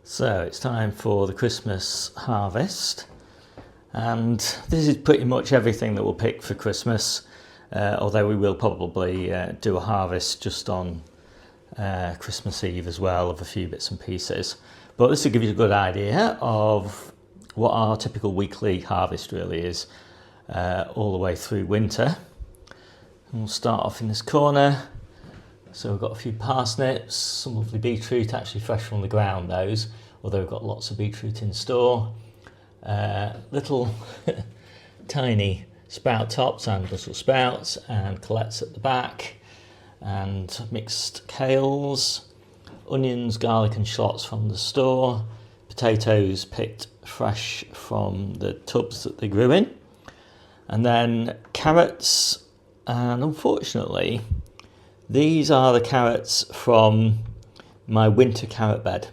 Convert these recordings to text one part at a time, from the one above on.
So it's time for the Christmas harvest, and this is pretty much everything that we'll pick for Christmas, although we will probably do a harvest just on Christmas Eve as well of a few bits and pieces. But this will give you a good idea of what our typical weekly harvest really is all the way through winter. And we'll start off in this corner. So we've got a few parsnips, some lovely beetroot, actually fresh from the ground those, although we've got lots of beetroot in store. Little tiny sprout tops and Brussels sprouts and colettes at the back, and mixed kales, onions, garlic and shallots from the store, potatoes picked fresh from the tubs that they grew in, and then carrots, and unfortunately these are the carrots from my winter carrot bed.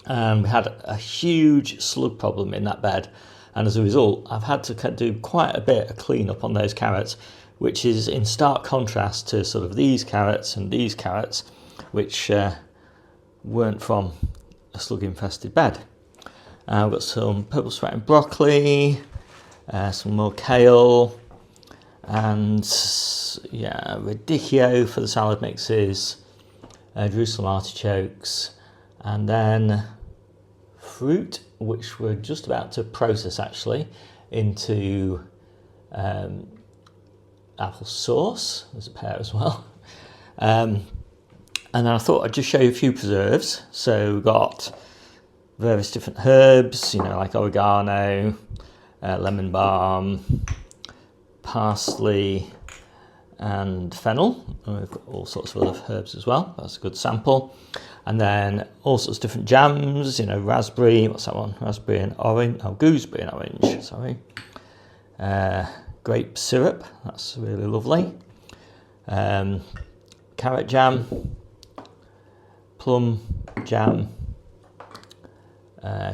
We had a huge slug problem in that bed, and as a result I've had to do quite a bit of clean up on those carrots, which is in stark contrast to sort of these carrots and these carrots, which weren't from a slug infested bed. I've got some purple sprouting broccoli, some more kale, and radicchio for the salad mixes, Jerusalem artichokes, and then fruit, which we're just about to process actually into apple sauce. There's a pear as well. And then I thought I'd just show you a few preserves. So we've got various different herbs, like oregano, lemon balm, parsley and fennel. And we've got all sorts of other herbs as well. That's a good sample. And then all sorts of different jams, raspberry, what's that one? Raspberry and orange, gooseberry and orange, sorry. Grape syrup, that's really lovely. Carrot jam, plum jam,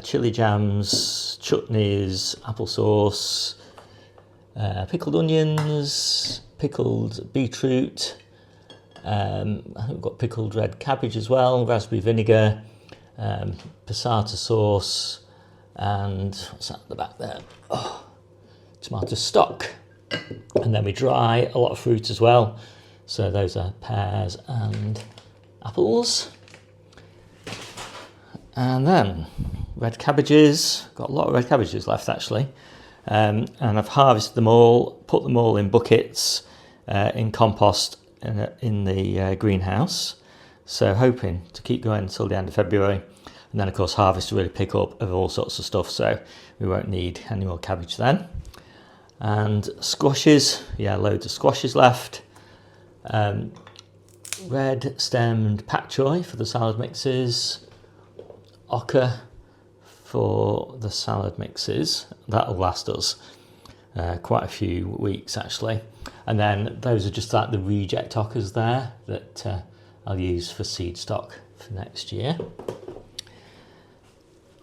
chili jams, chutneys, applesauce, pickled onions, pickled beetroot, I think we've got pickled red cabbage as well, raspberry vinegar, passata sauce, and what's that at the back there? Tomato stock. And then we dry a lot of fruit as well. So those are pears and apples. And then red cabbages, got a lot of red cabbages left actually. And I've harvested them all, put them all in buckets in compost in the greenhouse. So hoping to keep going until the end of February. And then of course harvest will really pick up of all sorts of stuff, so we won't need any more cabbage then. And squashes, loads of squashes left. Red stemmed pak choy for the salad mixes. Ochre for the salad mixes. That'll last us quite a few weeks actually. And then those are just like the reject ockers there that I'll use for seed stock for next year.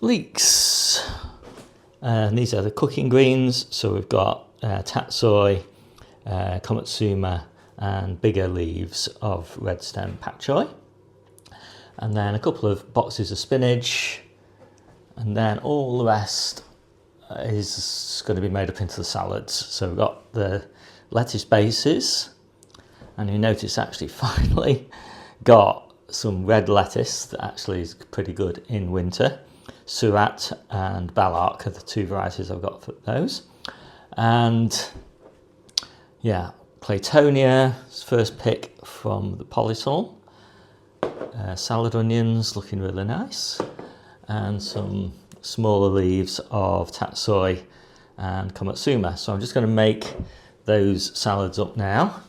Leeks. And these are the cooking greens. So we've got tatsoi, komatsuma, and bigger leaves of red stem pak choy. And then a couple of boxes of spinach. And then all the rest is going to be made up into the salads. So we've got the lettuce bases, and you notice actually finally got some red lettuce that actually is pretty good in winter. Surat and Balark are the two varieties I've got for those. And Claytonia, first pick from the polysol. Salad onions looking really nice, and some smaller leaves of tatsoi and komatsuma. So I'm just going to make those salads up now,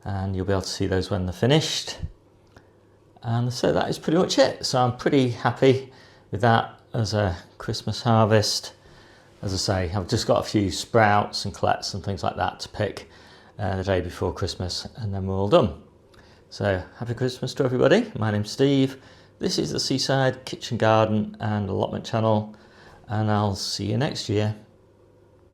and you'll be able to see those when they're finished. And so that is pretty much it. So I'm pretty happy with that as a Christmas harvest. As I say, I've just got a few sprouts and colettes and things like that to pick the day before Christmas, and then we're all done. So happy Christmas to everybody. My name's Steve. This is the Seaside Kitchen Garden and Allotment channel, and I'll see you next year.